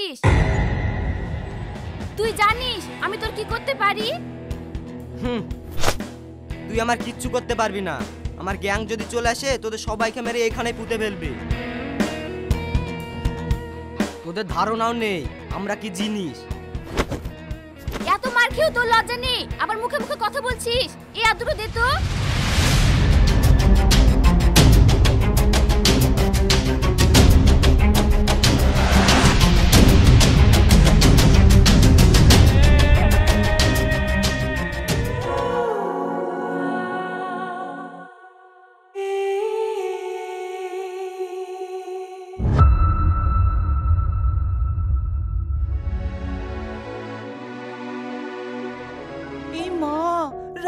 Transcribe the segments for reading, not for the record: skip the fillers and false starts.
পারছিস? তুই জানিস আমি তোর কি করতে পারি? তুই আমার কিচ্ছু করতে পারবি না। আমার গ্যাং যদি চলে আসে তোদের সবাইকে মেরে এখানে পুঁতে ফেলবি। তোদের ধারণাও নেই আমরা কি জিনিস। এত মার খেয়েও তোর লজ্জা নেই, আবার মুখে মুখে কথা বলছিস। এই আদুরো দে তো।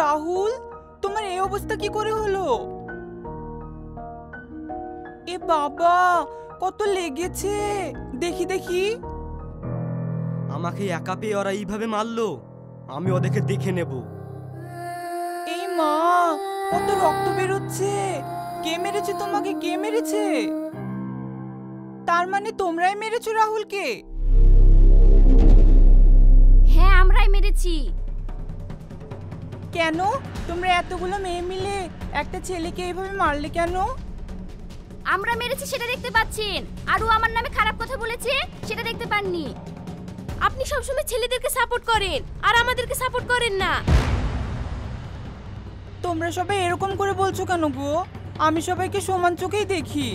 রাহুল, তোমার এই অবস্থা কি করে হলো? এ বাবা, কত লেগেছে, দেখি দেখি। আমাকে একা পেয়ে ওরা এইভাবে মারলো, আমি ওদেরকে দেখে নেব। এই মা, কত রক্ত বেরোচ্ছে। কে মেরেছে তোমাকে? কে মেরেছে? তার মানে তোমরাই মেরেছো রাহুলকে? হ্যাঁ, আমরাই মেরেছি। কেন? তোমরা এতগুলো মেয়ে মিলে একটা ছেলেকে এইভাবে মারলে কেন? আমরা মেরেছি সেটা দেখতে পাচ্ছেন, আর ও আমার নামে খারাপ কথা বলেছে সেটা দেখতে পাননি। আপনি সবসময় ছেলেদেরকে সাপোর্ট করেন আর আমাদেরকে সাপোর্ট করেন না। তোমরা সবাই এরকম করে বলছো কেন গো? আমি সবাইকে সমান চোখেই দেখি।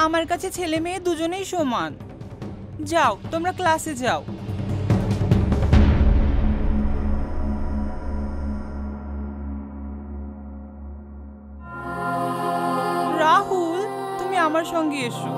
আমার কাছে ছেলে মেয়ে দুজনেই সমান। যাও, তোমরা ক্লাসে যাও। রাহুল, তুমি আমার সঙ্গে এসো।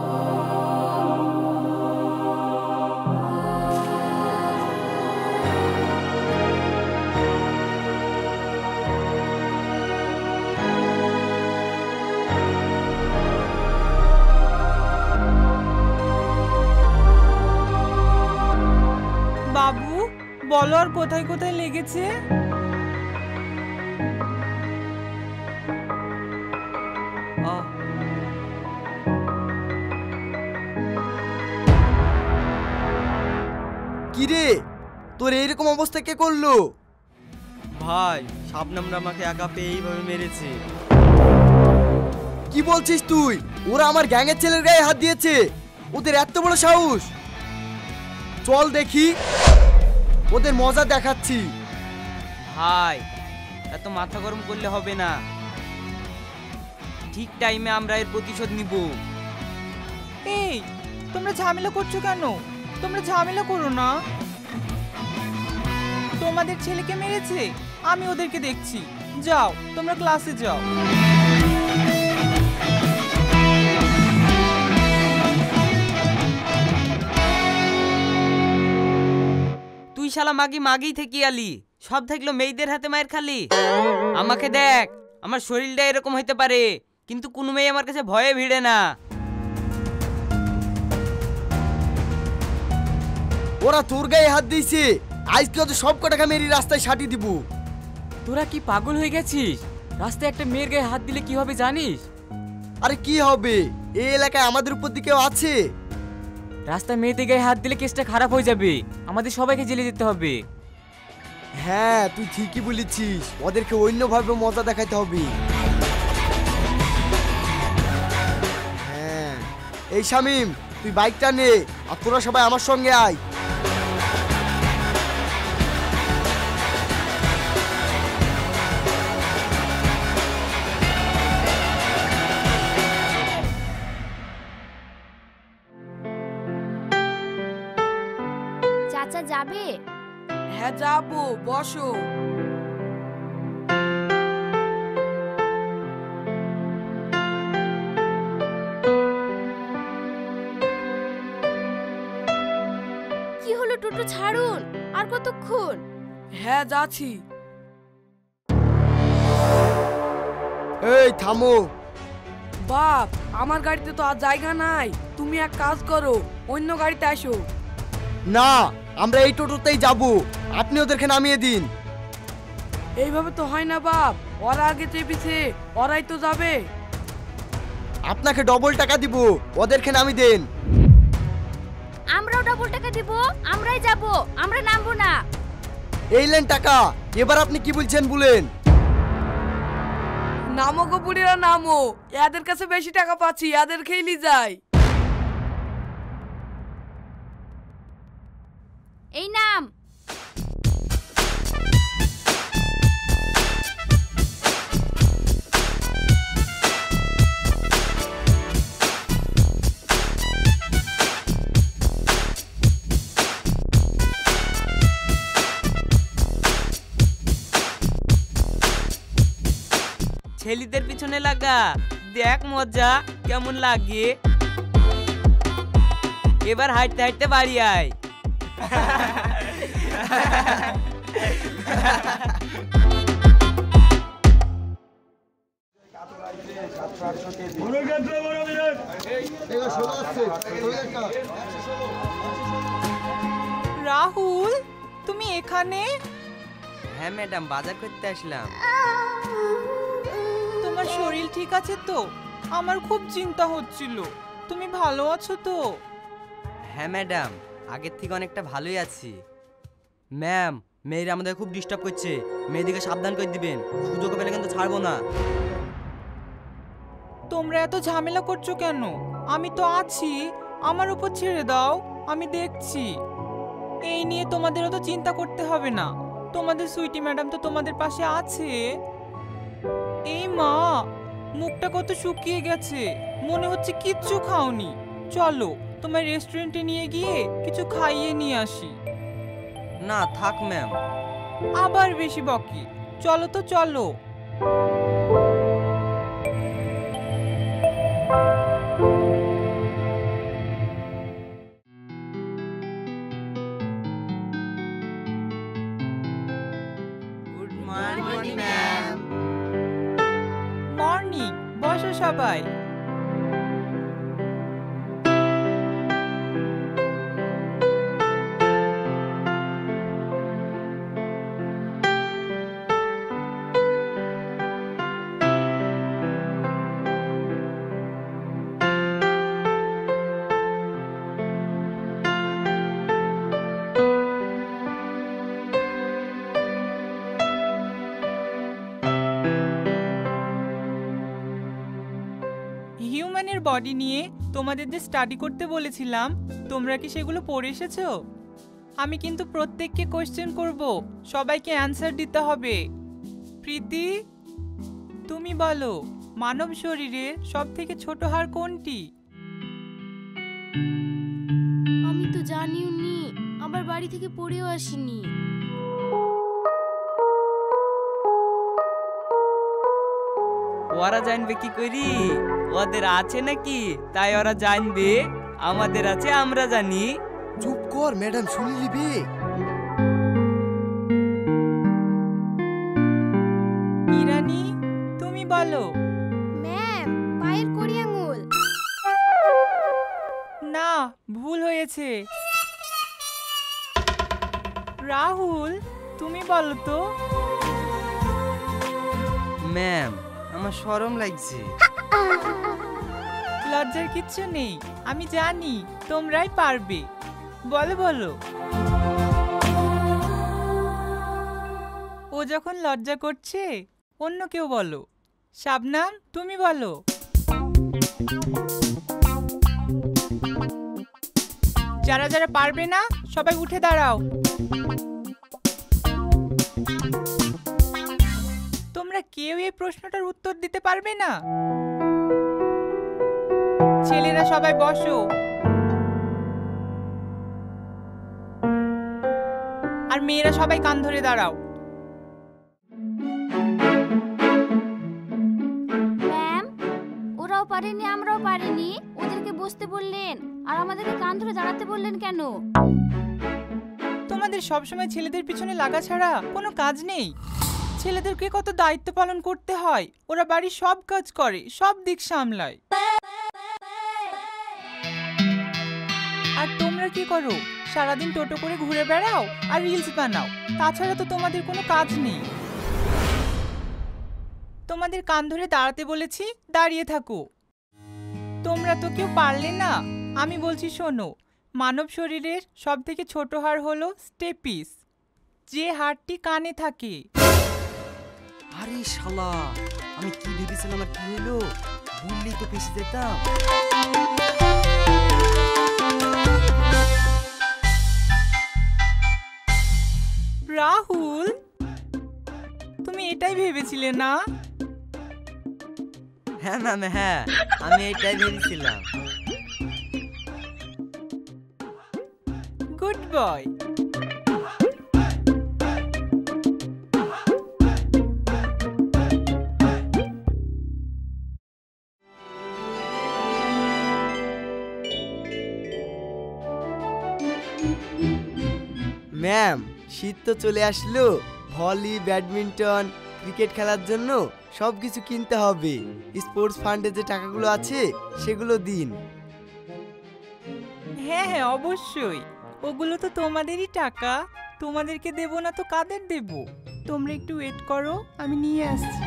বাবু, বলো আর কোথায় কোথায় লেগেছে? কিরে, তোর এইরকম অবস্থা কে করলো? ভাই, শাবনামরা আমাকে একা পেয়ে এইভাবে মেরেছে। কি বলছিস তুই? ওরা আমার গ্যাংয়ের ছেলের গায়ে হাত দিয়েছে? ওদের এত বড় সাহস! চল দেখি, ওদের মজা দেখাচ্ছি। ভাই, এত মাথা গরম করলে হবে না। ঠিক টাইমে আমরা এর প্রতিশোধ নিব। এই, তোমরা ঝামেলা করছো কেন? তোমরা ঝামেলা করো না। তোমাদের ছেলেকে মেরেছে, আমি ওদেরকে দেখছি। যাও, তোমরা ক্লাসে যাও। তুই শালা মাগি থেকে আলি, সব থাকলো মেয়েদের হাতে মায়ের খালি। আমাকে দেখ, আমার শরীরটা এরকম হইতে পারে, কিন্তু কোনো মেয়ে আমার কাছে ভয়ে ভিড়ে না। ওরা তোর গায়ে হাত দিয়েছে, আজকে ওদের সব কটাকা মেরি রাস্তায় সাটি দিব। তোরা কি পাগল হয়ে গেছিস? রাস্তায় একটা মেয়ের গায়ে হাত দিলে কি হবে জানিস? আরে কি হবে, এই এলাকায় আমাদের উপর দিকে কেউ আছে? রাস্তায় মেয়েদের গায়ে হাত দিলে কেসটা খারাপ হয়ে যাবে, আমাদের সবাইকে জেলে যেতে হবে। হ্যাঁ, তুই ঠিকই বলেছিস, ওদেরকে অন্যভাবে মজা দেখাতে হবে। হ্যাঁ, এই শামিম, তুই বাইকটা নে আর তোরা সবাই আমার সঙ্গে আয়। চাচা যাবে? হ্যাঁ যাবো, বসো। কি হলো টোটো, ছাড়ুন। আর কতক্ষণ? হ্যাঁ যাচ্ছি। এই থামো। বাপ, আমার গাড়িতে তো আর জায়গা নাই, তুমি এক কাজ করো, অন্য গাড়িতে আসো। না, আমরা এই টোটোতেই যাব, আপনি ওদেরকে নামিয়ে দিন। এইভাবে তো হয় না বাপ, ওরা আগে চেপেছে, ওরাই তো যাবে। আপনাকে ডবল টাকা দিব, ওদেরকে নামিয়ে দেন। আমরাও ডাবল টাকা দিব, আমরাই যাব, আমরা নামবো না। এই লেন টাকা, এবার আপনি কি বলছেন বলেন। নামো গো বুড়িরা নামো, এদের কাছে বেশি টাকা পাচ্ছি, এদের খেলি যায়। এই নাম। ছেলেদের পিছনে লাগা, দেখ মজা কেমন লাগে। এবার হাঁটতে হাঁটতে বাড়ি আয়। রাহুল, তুমি এখানে? হ্যাঁ ম্যাডাম, বাজার করতে আসলাম। তোমার শরীর ঠিক আছে তো? আমার খুব চিন্তা হচ্ছিল। তুমি ভালো আছো তো? হ্যাঁ ম্যাডাম, আগের থেকে অনেকটা ভালোই আছি। ম্যাম, মেয়েরা আমাদের খুব ডিস্টার্ব করছে, মেয়েদিকে সাবধান করে দিবেন, সুযোগ পেলে কিন্তু ছাড়বো না। তোমরা এত ঝামেলা করছো কেন? আমি তো আছি, আমার উপর ছেড়ে দাও, আমি দেখছি। এই নিয়ে তোমাদের অত চিন্তা করতে হবে না, তোমাদের সুইটি ম্যাডাম তো তোমাদের পাশে আছে। এই মা, মুখটা কত শুকিয়ে গেছে, মনে হচ্ছে কিচ্ছু খাওনি। চলো তোমার রেস্টুরেন্টে নিয়ে গিয়ে কিছু খাইয়ে নিয়ে আসি। না থাক ম্যাম। আবার বেশি বকে, চলো তো চলো। Good morning ma'am. মর্নিং, বসো সবাই। হিউম্যানের বডি নিয়ে তোমাদের যে স্টাডি করতে বলেছিলাম, তোমরা কি সেগুলো পড়ে এসেছো? আমি কিন্তু প্রত্যেককে কোশ্চেন করব, সবাইকে অ্যানসার দিতে হবে। প্রীতি, তুমি বলো, মানব শরীরের সবথেকে ছোট হাড় কোনটি? আমি তো জানিও নি, আবার বাড়ি থেকে পড়েও আসিনি। ওরা জানবে কি করি? ওদের আছে নাকি তাই ওরা জানবে, আমাদের আছে আমরা জানি। চুপ কর ম্যাডাম, শুনে নিবি। ইরানি, তুমি বলো। ম্যাম, পায়ের কড়ি আঙুল। না, ভুল হয়েছে। রাহুল, তুমি বলো তো। ম্যাম, আমার শরম লাগছে। লজ্জার কিচ্ছু নেই, আমি জানি তোমরাই পারবে। বলো বলো। ও যখন লজ্জা করছে, অন্য কেউ বলো। শাবনাম, তুমি বলো। যারা যারা পারবে না, সবাই উঠে দাঁড়াও। তোমরা কেউ এই প্রশ্নটার উত্তর দিতে পারবে না? ছেলেরা সবাই বসো। আর মেয়েরা সবাই কান ধরে দাঁড়াও। ম্যাম, ওরাও পারেনি আমরাও পারিনি, ওদেরকে বসতে বললেন আর আমাদেরকে কান ধরে দাঁড়াতে বললেন কেন? তোমাদের সবসময় ছেলেদের পিছনে লাগা ছাড়া কোনো কাজ নেই। ছেলেদেরকে কত দায়িত্ব পালন করতে হয়, ওরা বাড়ির সব কাজ করে, সব দিক সামলায়। আর তোমরা কি করো? সারাদিন টোটো করে ঘুরে বেড়াও আর রিলস বানাও, তাছাড়া তো তোমাদের কোনো কাজ নেই। তোমাদের কান ধরে দাঁড়াতে বলেছি, দাঁড়িয়ে থাকো। তোমরা তো কেউ পারলে না, আমি বলছি শোনো, মানব শরীরের সবথেকে ছোট হাড় হলো স্টেপিস, যে হাড়টি কানে থাকে। আরে শালা, আমি কি ভেবেছিলাম আর কি হলো, বললেই তো ফেসে যেতাম। রাহুল, তুমি এটাই ভেবেছিলে না? হ্যাঁ ম্যাম, হ্যাঁ আমি এটাই ভেবেছিলাম। Good boy. ম্যাম, শীত তো চলে আসলো, ভলি, ব্যাডমিন্টন, ক্রিকেট খেলার জন্য সব কিছু কিনতে হবে। স্পোর্টস ফান্ডে যে টাকাগুলো আছে সেগুলো দিন। হ্যাঁ হ্যাঁ, অবশ্যই। ওগুলো তো তোমাদেরই টাকা, তোমাদেরকে দেব না তো কাদের দেব? তোমরা একটু ওয়েট করো, আমি নিয়ে আসছি।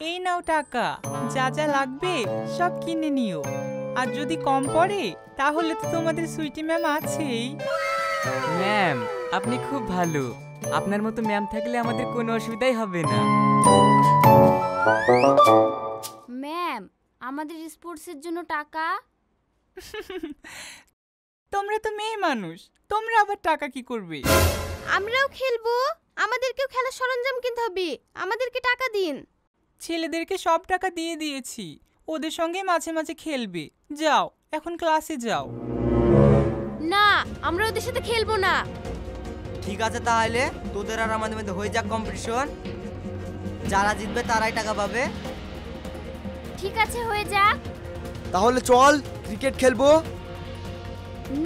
এই নাও টাকা, যা যা লাগবে সব কিনে নিও। আর যদি কম পড়ে তাহলে তো তোমাদের সুইটি ম্যাম আছেই। ম্যাম, আপনি খুব ভালো। আপনার মতো ম্যাম থাকলে আমাদের কোনো অসুবিধাই হবে না। ম্যাম, আমাদের স্পোর্টসের জন্য টাকা। তোমরা তো মেয়ে মানুষ, তোমরা আবার টাকা কি করবে? আমরাও খেলবো, আমাদেরকেও খেলার সরঞ্জাম কিনতে হবে, আমাদেরকে টাকা দিন। ছেলেদেরকে সব টাকা দিয়ে দিয়েছি, ওদের সঙ্গে মাঝে মাঝে খেলবে। যাও, এখন ক্লাসে যাও। না, আমরা ওদের সাথে খেলবো না। ঠিক আছে, তাহলে তোদের আর আমাদের মধ্যে হয়ে যাক কম্পিটিশন, যারা জিতবে তারাই টাকা পাবে। ঠিক আছে, হয়ে যাক। তাহলে চল ক্রিকেট খেলবো।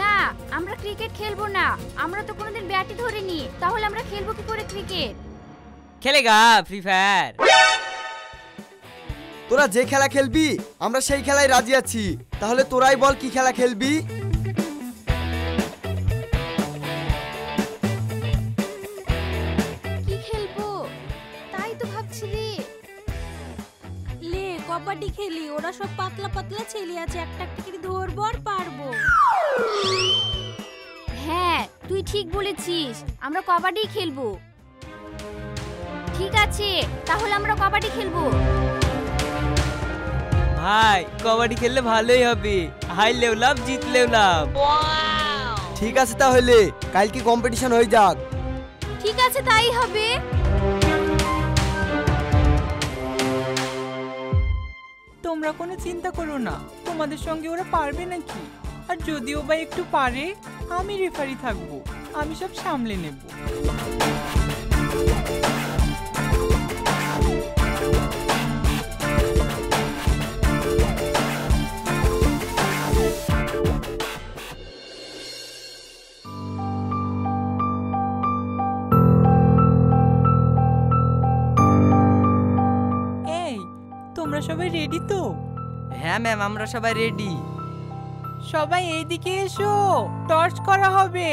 না, আমরা ক্রিকেট খেলবো না, আমরা তো কোনোদিন ব্যাটই ধরিনি, তাহলে আমরা খেলবো কি করে ক্রিকেট? খেলেগা free fire. তোরা যে খেলা খেলবি আমরা সেই খেলায় রাজি আছি। তাহলে তোরাই বল কি খেলা খেলবি? কি খেলবো তাই তো ভাবছি রে। লে কবাডি খেলি, ওরা সব পাতলা পাতলা ছেলে আছে, একটা একটা করে ধরবো আর পারবো। হ্যাঁ, তুই ঠিক বলেছিস, আমরা কবাডি খেলবো। ঠিক আছে, তাহলে আমরা কবাডি খেলবো। ভাই, কবাডি খেললে ভালোই হবে, হারলেও লাভ জিতলেও লাভ। ঠিক আছে, তাহলে কালকে কম্পিটিশন হয়ে যাক। ঠিক আছে, তাই হবে। তোমরা কোনো চিন্তা করো না, তোমাদের সঙ্গে ওরা পারবে নাকি? আর যদিও বা একটু পারে, আমি রেফারি থাকবো, আমি সব সামলে নেব। এই, তোমরা সবাই রেডি তো? হ্যাঁ ম্যাম, আমরা সবাই রেডি। সবাই এইদিকে এসো, টর্চ করা হবে।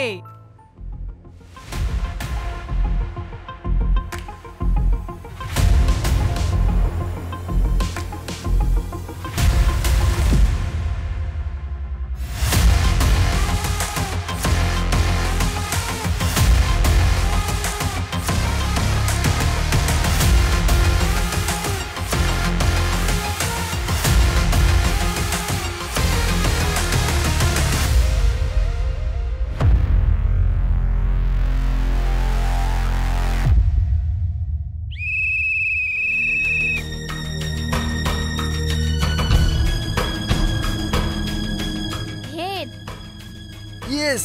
হেড। ইয়েস।